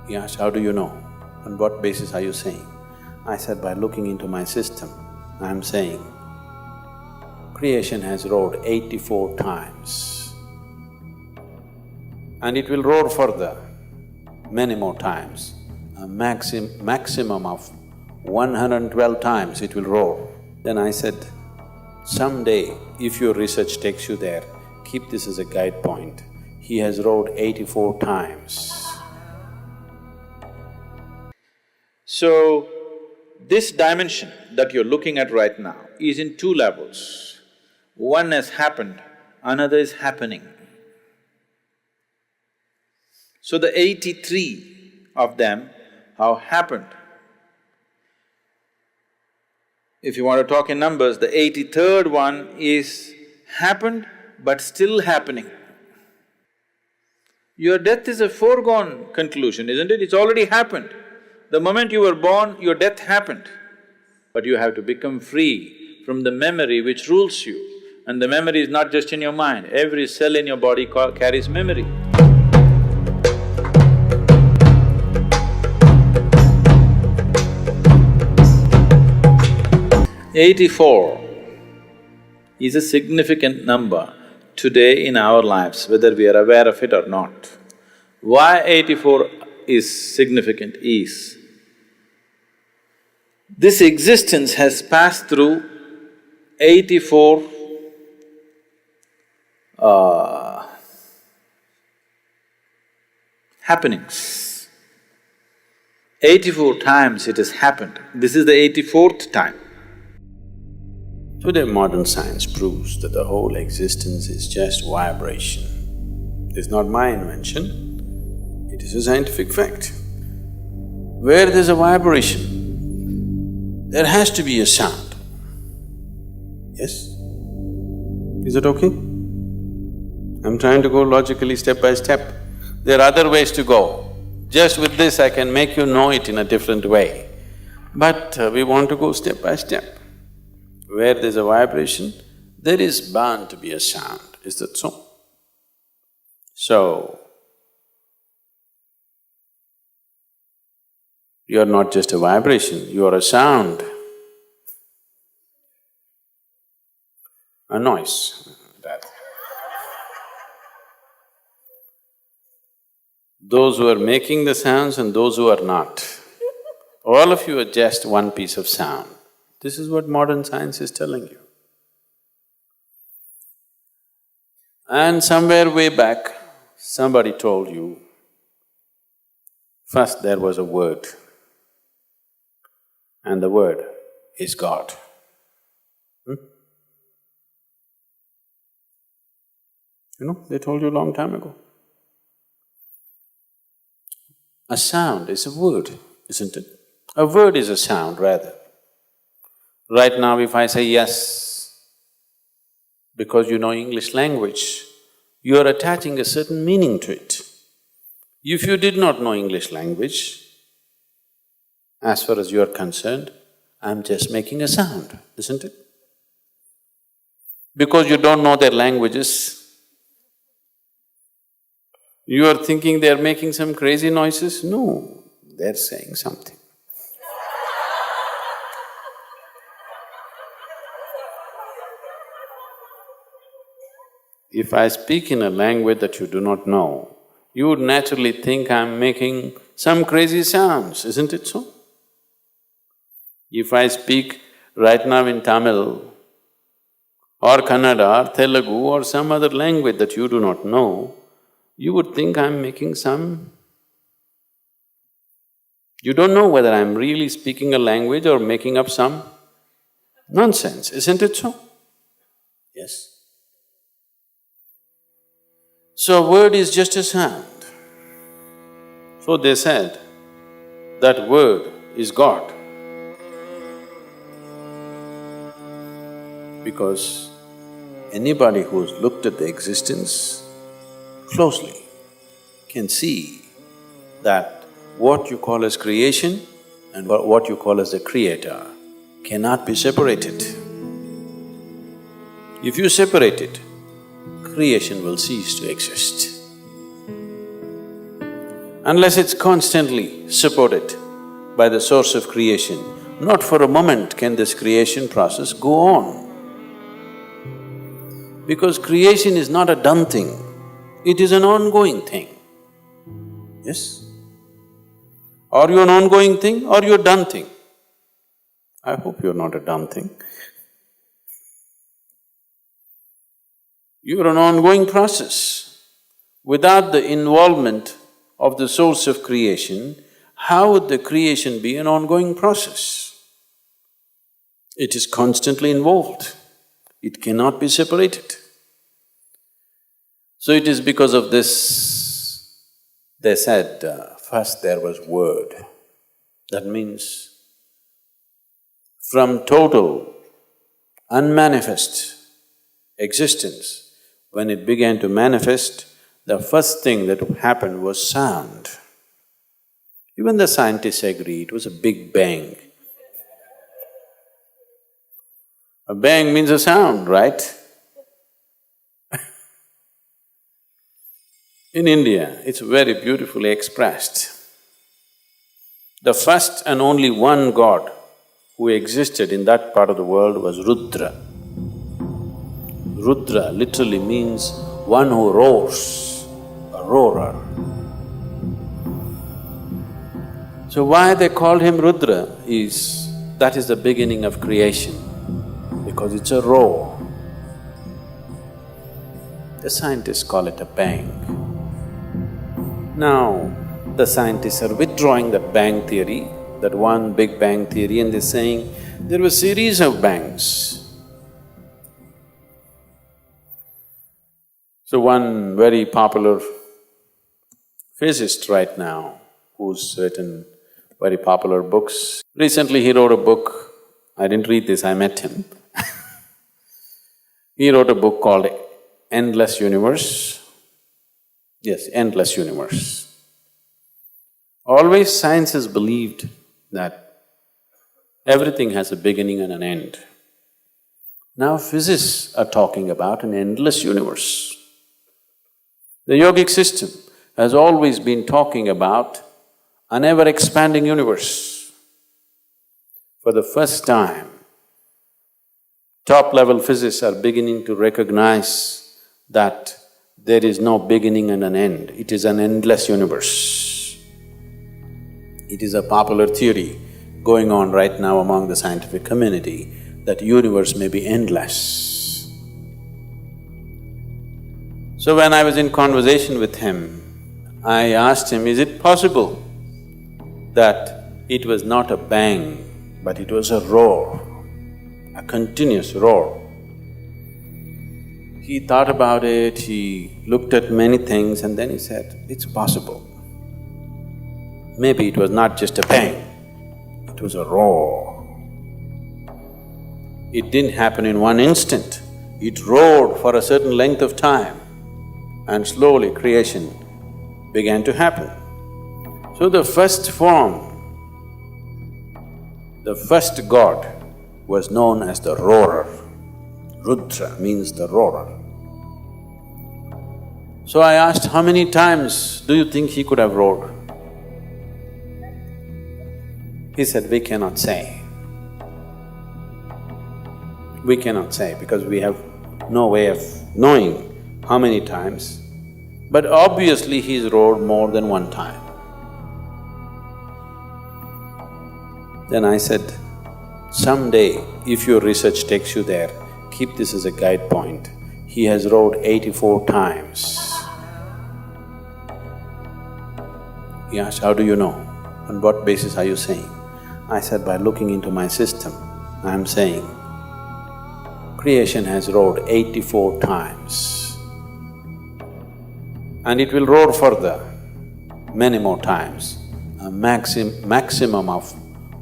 He asked, how do you know? On what basis are you saying? I said, by looking into my system, I'm saying, creation has roared 84 times. And it will roar further, many more times. A maximum of 112 times it will roar. Then I said, someday, if your research takes you there, keep this as a guide point. He has roared 84 times. So, this dimension that you're looking at right now is in two levels. One has happened, another is happening. So the 83 of them have happened. If you want to talk in numbers, the 83rd one is happened but still happening. Your death is a foregone conclusion, isn't it? It's already happened. The moment you were born, your death happened. But you have to become free from the memory which rules you. And the memory is not just in your mind, every cell in your body carries memory. "84 is a significant number today in our lives, whether we are aware of it or not. Why 84 is significant is, this existence has passed through 84 happenings. 84 times it has happened. This is the 84th time. Today modern science proves that the whole existence is just vibration. It's not my invention, it is a scientific fact. Where there's a vibration, there has to be a sound. Yes? Is it okay? I'm trying to go logically step by step. There are other ways to go. Just with this I can make you know it in a different way. But we want to go step by step. Where there's a vibration, there is bound to be a sound, is that so? So, you're not just a vibration, you are a sound, a noise, rather. Those who are making the sounds and those who are not, all of you are just one piece of sound. This is what modern science is telling you. And somewhere way back, somebody told you, first there was a word, and the word is God. You know, they told you a long time ago. A sound is a word, isn't it? A word is a sound, rather. Right now if I say yes, because you know English language, you are attaching a certain meaning to it. If you did not know English language, as far as you are concerned, I'm just making a sound, isn't it? Because you don't know their languages, you are thinking they're making some crazy noises? No, they're saying something. If I speak in a language that you do not know, you would naturally think I'm making some crazy sounds, isn't it so? If I speak right now in Tamil or Kannada or Telugu or some other language that you do not know, you would think I'm making some… You don't know whether I'm really speaking a language or making up some nonsense, isn't it so? Yes. So word is just a sound. So they said that word is God. Because anybody who's looked at the existence closely can see that what you call as creation and what you call as the creator cannot be separated. If you separate it, creation will cease to exist. unless it's constantly supported by the source of creation, not for a moment can this creation process go on. Because creation is not a done thing, it is an ongoing thing. Yes? Are you an ongoing thing or you're a done thing? I hope you're not a done thing. You're an ongoing process. Without the involvement of the source of creation, how would the creation be an ongoing process? It is constantly involved. It cannot be separated. So it is because of this, they said, first there was word. That means from total, unmanifest existence, when it began to manifest, the first thing that happened was sound. Even the scientists agree, it was a big bang. A bang means a sound, right? In India, it's very beautifully expressed. The first and only one god who existed in that part of the world was Rudra. Rudra literally means one who roars, a roarer. So why they called him Rudra is, that is the beginning of creation, because it's a roar. The scientists call it a bang. Now, the scientists are withdrawing that bang theory, that one big bang theory, and they're saying there were a series of bangs. So one very popular physicist right now, who's written very popular books, recently he wrote a book, I didn't read this, I met him he wrote a book called Endless Universe. Yes, Endless Universe. Always science has believed that everything has a beginning and an end. Now physicists are talking about an endless universe. The yogic system has always been talking about an ever-expanding universe. For the first time, top-level physicists are beginning to recognize that there is no beginning and an end, it is an endless universe. It is a popular theory going on right now among the scientific community that universe may be endless. So when I was in conversation with him, I asked him, is it possible that it was not a bang, but it was a roar, a continuous roar? He thought about it, he looked at many things and then he said, it's possible. Maybe it was not just a bang, it was a roar. It didn't happen in one instant, it roared for a certain length of time and slowly creation began to happen. So the first form, the first god was known as the roarer. Rudra means the roarer. So I asked, how many times do you think he could have roared? He said, we cannot say. We cannot say because we have no way of knowing how many times, but obviously he's roared more than one time. Then I said, someday if your research takes you there, keep this as a guide point. He has roared 84 times. He asked, how do you know? On what basis are you saying? I said, by looking into my system, I'm saying, creation has roared 84 times. And it will roar further, many more times. A maximum of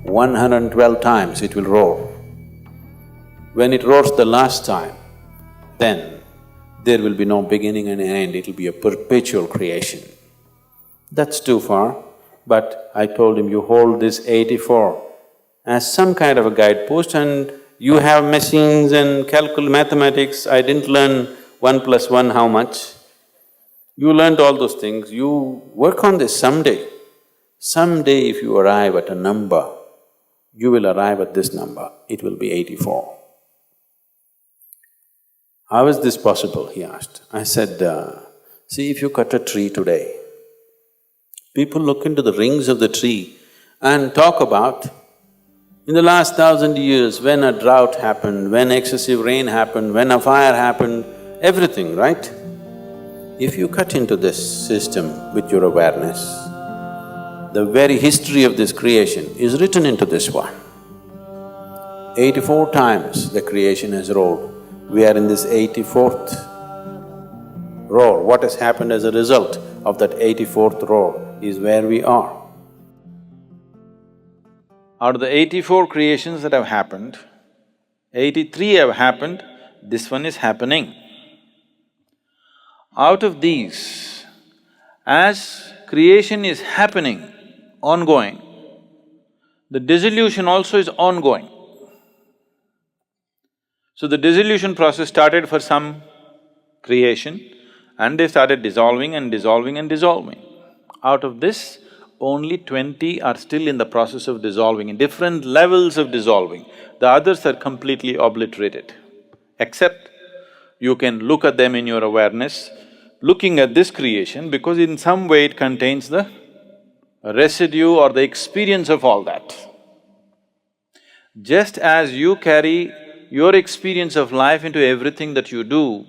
112 times it will roar. When it roars the last time, then there will be no beginning and end, it'll be a perpetual creation. That's too far, but I told him, you hold this 84 as some kind of a guidepost and you have machines and mathematics, I didn't learn 1 + 1 how much. You learnt all those things, you work on this someday. Someday if you arrive at a number, you will arrive at this number, it will be 84. How is this possible, he asked. I said, see, if you cut a tree today, people look into the rings of the tree and talk about, in the last 1,000 years, when a drought happened, when excessive rain happened, when a fire happened, everything, right? If you cut into this system with your awareness, the very history of this creation is written into this one. 84 times the creation has rolled. We are in this 84th roar. What has happened as a result of that 84th roar is where we are. Out of the 84 creations that have happened, 83 have happened, this one is happening. Out of these, as creation is happening, ongoing, the dissolution also is ongoing. So the dissolution process started for some creation and they started dissolving and dissolving and dissolving. Out of this, only 20 are still in the process of dissolving, in different levels of dissolving. The others are completely obliterated. Except you can look at them in your awareness, looking at this creation because in some way it contains the residue or the experience of all that. Just as you carry your experience of life into everything that you do,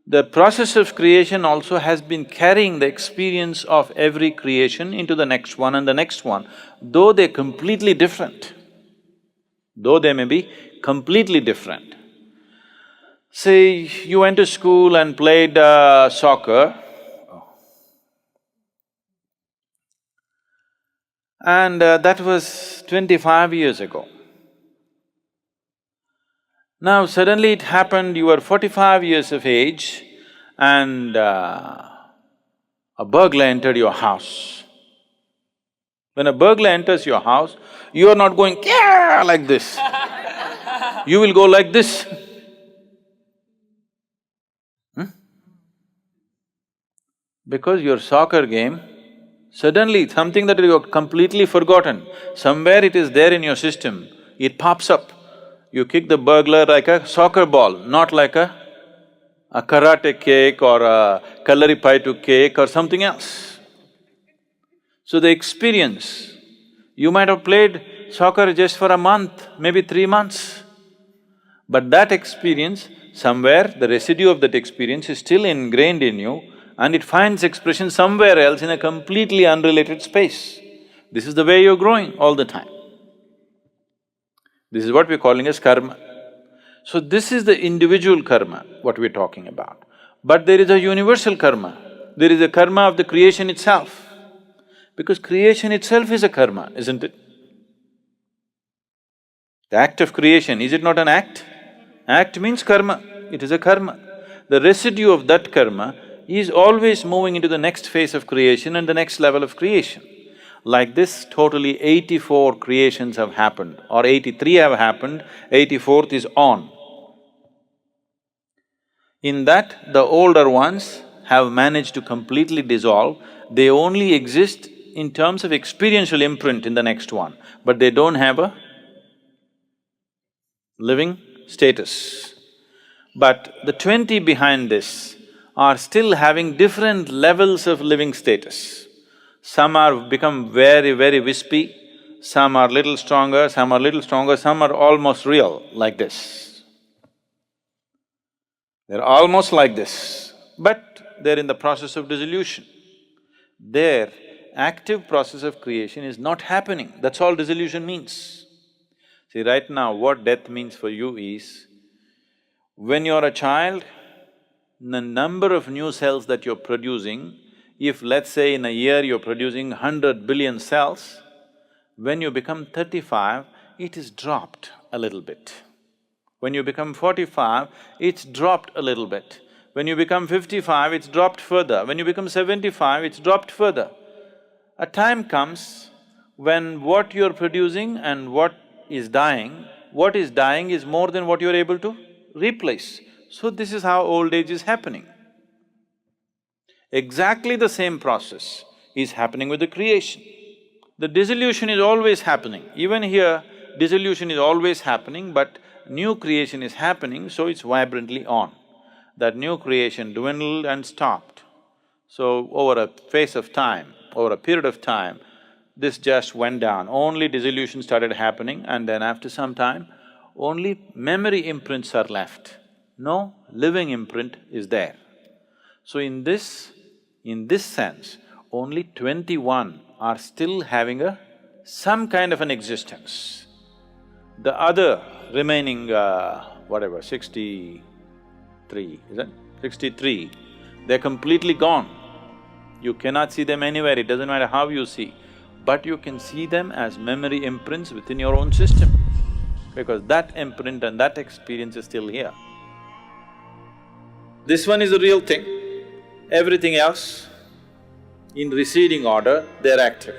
the process of creation also has been carrying the experience of every creation into the next one and the next one, though they're completely different. Though they may be completely different. Say, you went to school and played soccer, and that was 25 years ago. Now suddenly it happened, you were 45 years of age and a burglar entered your house. When a burglar enters your house, you are not going "Kya!" like this. You will go like this. Because your soccer game, suddenly something that you have completely forgotten, somewhere it is there in your system, it pops up. You kick the burglar like a soccer ball, not like a karate kick or a kalaripaitu kick or something else. So the experience, you might have played soccer just for a month, maybe 3 months. But that experience, somewhere the residue of that experience is still ingrained in you and it finds expression somewhere else in a completely unrelated space. This is the way you're growing all the time. This is what we're calling as karma. So this is the individual karma, what we're talking about. But there is a universal karma, there is a karma of the creation itself. Because creation itself is a karma, isn't it? The act of creation, is it not an act? Act means karma, it is a karma. The residue of that karma is always moving into the next phase of creation and the next level of creation. Like this, totally 84 creations have happened or 83 have happened, 84th is on. In that, the older ones have managed to completely dissolve, they only exist in terms of experiential imprint in the next one, but they don't have a living status. But the 20 behind this are still having different levels of living status. Some are become very, very wispy, some are little stronger, some are little stronger, some are almost real, like this. They're almost like this, but they're in the process of dissolution. Their active process of creation is not happening, that's all dissolution means. See, right now what death means for you is, when you're a child, the number of new cells that you're producing, if let's say in a year you're producing 100 billion cells, when you become 35, it is dropped a little bit. When you become 45, it's dropped a little bit. When you become 55, it's dropped further. When you become 75, it's dropped further. A time comes when what you're producing and what is dying is more than what you're able to replace. So this is how old age is happening. Exactly the same process is happening with the creation. The dissolution is always happening. Even here, dissolution is always happening, but new creation is happening, so it's vibrantly on. That new creation dwindled and stopped. So over a phase of time, over a period of time, this just went down. Only dissolution started happening, and then after some time, only memory imprints are left. No living imprint is there. So in this sense, only 21 are still having some kind of an existence. The other remaining, whatever, 63, is it? 63, they're completely gone. You cannot see them anywhere, it doesn't matter how you see, but you can see them as memory imprints within your own system, because that imprint and that experience is still here. This one is the real thing. Everything else, in receding order, they're active.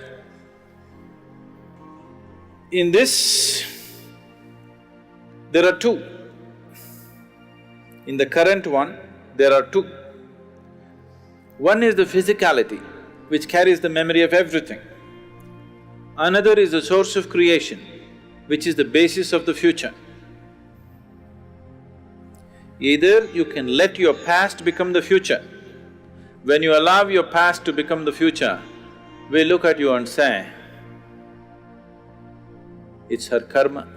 In this, there are two. In the current one, there are two. One is the physicality, which carries the memory of everything. Another is the source of creation, which is the basis of the future. Either you can let your past become the future. When you allow your past to become the future, we look at you and say, it's her karma.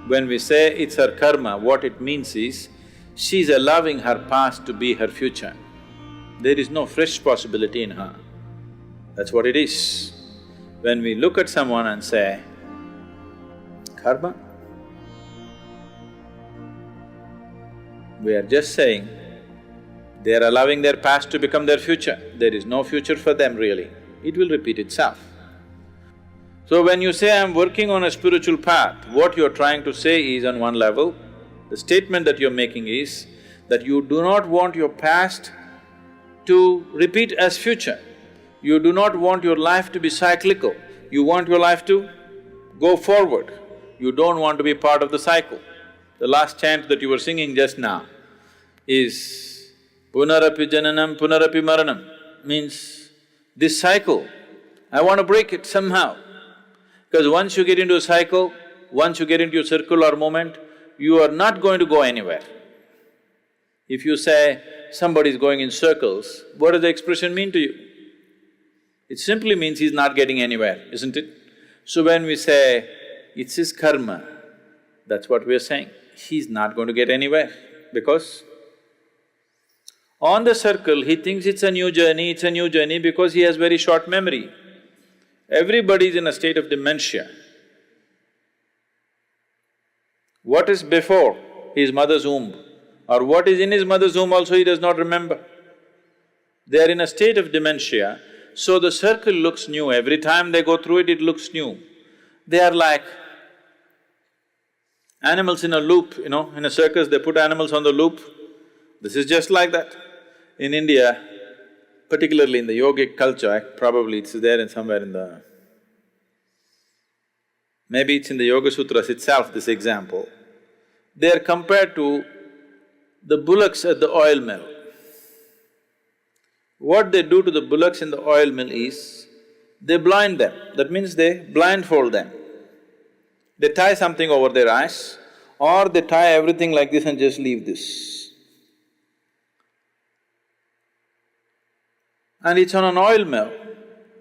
When we say it's her karma, what it means is, she's allowing her past to be her future. There is no fresh possibility in her. That's what it is. When we look at someone and say, karma, we are just saying, they are allowing their past to become their future. There is no future for them really. It will repeat itself. So when you say, I'm working on a spiritual path, what you're trying to say is, on one level, the statement that you're making is that you do not want your past to repeat as future. You do not want your life to be cyclical. You want your life to go forward. You don't want to be part of the cycle. The last chant that you were singing just now is Punarapi Jananam Punarapi Maranam, means this cycle, I want to break it somehow. Because once you get into a cycle, once you get into a circular moment, you are not going to go anywhere. If you say somebody is going in circles, what does the expression mean to you? It simply means he's not getting anywhere, isn't it? So when we say, it's his karma, that's what we're saying. He's not going to get anywhere, because on the circle, he thinks it's a new journey because he has very short memory. Everybody is in a state of dementia. What is before his mother's womb, or what is in his mother's womb also he does not remember. They are in a state of dementia, so the circle looks new. Every time they go through it, it looks new. They are like animals in a loop, in a circus they put animals on the loop. This is just like that. In India, particularly in the yogic culture, probably it's there in somewhere in the… maybe it's in the Yoga Sutras itself, this example. They are compared to the bullocks at the oil mill. What they do to the bullocks in the oil mill is, they blind them, that means they blindfold them. They tie something over their eyes, or they tie everything like this and just leave this. And it's on an oil mill.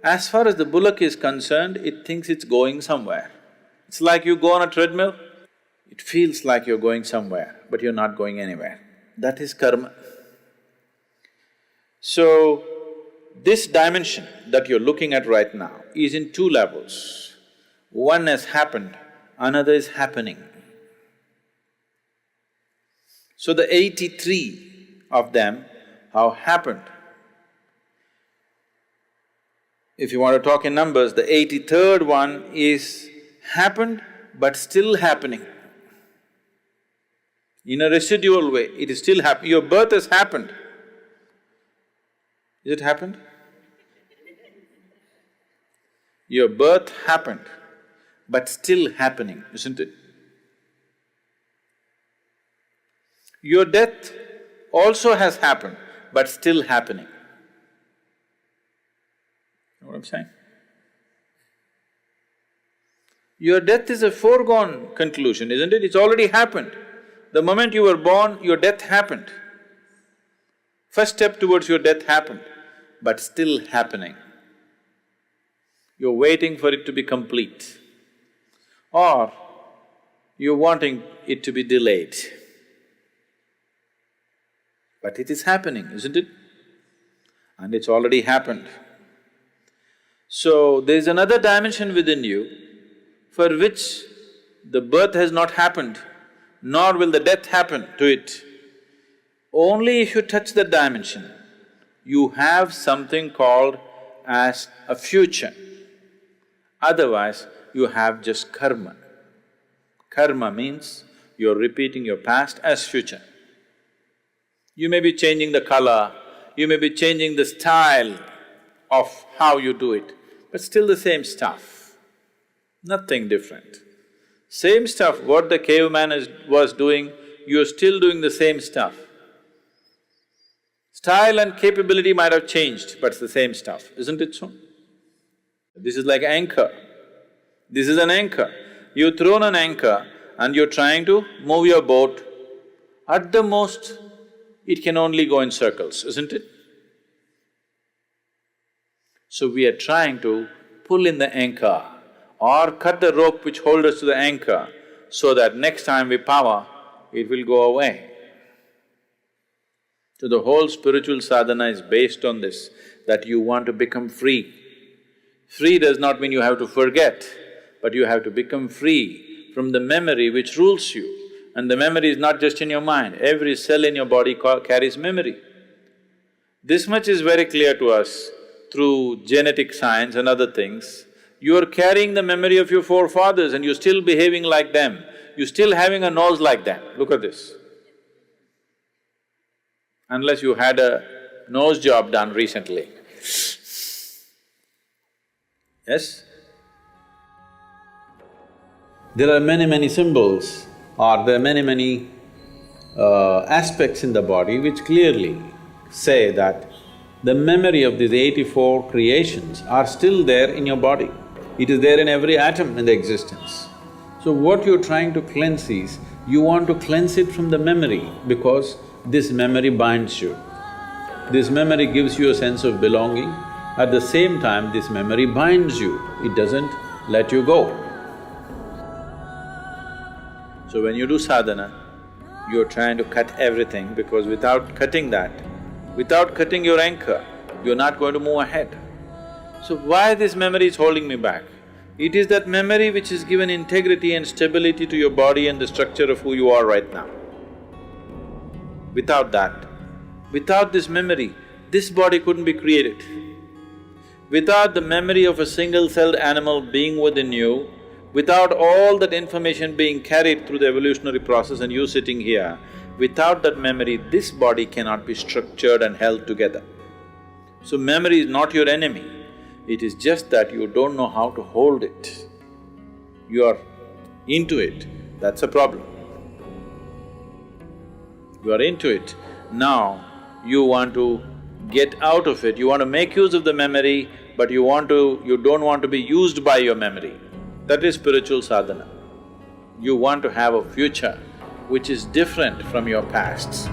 As far as the bullock is concerned, it thinks it's going somewhere. It's like you go on a treadmill, it feels like you're going somewhere, but you're not going anywhere. That is karma. So, this dimension that you're looking at right now is in two levels. One has happened, another is happening. So the 83 of them have happened. If you want to talk in numbers, the 83rd one is happened but still happening. In a residual way, it is still happening. Your birth has happened. Is it happened? Your birth happened, but still happening, isn't it? Your death also has happened. but still happening. Know what I'm saying? Your death is a foregone conclusion, isn't it? It's already happened. The moment you were born, your death happened. First step towards your death happened, but still happening. You're waiting for it to be complete, or you're wanting it to be delayed. But it is happening, isn't it? And it's already happened. So, there's another dimension within you for which the birth has not happened, nor will the death happen to it. Only if you touch that dimension, you have something called as a future. Otherwise, you have just karma. Karma means you're repeating your past as future. You may be changing the color, you may be changing the style of how you do it, but still the same stuff, nothing different. Same stuff, what the caveman was doing, you're still doing the same stuff. Style and capability might have changed, but it's the same stuff, isn't it so? This is like anchor. This is an anchor. You've thrown an anchor and you're trying to move your boat. At the most, it can only go in circles, isn't it? So we are trying to pull in the anchor or cut the rope which holds us to the anchor so that next time we power, it will go away. So the whole spiritual sadhana is based on this, that you want to become free. Free does not mean you have to forget, but you have to become free from the memory which rules you. And the memory is not just in your mind, every cell in your body carries memory. This much is very clear to us through genetic science and other things. You are carrying the memory of your forefathers and you're still behaving like them, you're still having a nose like them. Look at this. Unless you had a nose job done recently. Yes? There are many symbols or there are many aspects in the body which clearly say that the memory of these 84 creations are still there in your body. It is there in every atom in the existence. So what you're trying to cleanse is, you want to cleanse it from the memory because this memory binds you. This memory gives you a sense of belonging. At the same time, this memory binds you, it doesn't let you go. So when you do sadhana, you're trying to cut everything because without cutting that, without cutting your anchor, you're not going to move ahead. So why this memory is holding me back? It is that memory which has given integrity and stability to your body and the structure of who you are right now. Without that, without this memory, this body couldn't be created. Without the memory of a single-celled animal being within you, without all that information being carried through the evolutionary process and you sitting here, without that memory, this body cannot be structured and held together. So memory is not your enemy, it is just that you don't know how to hold it. You are into it, that's a problem. You are into it, now you want to get out of it, you want to make use of the memory, but you don't want to be used by your memory. That is spiritual sadhana. You want to have a future which is different from your pasts.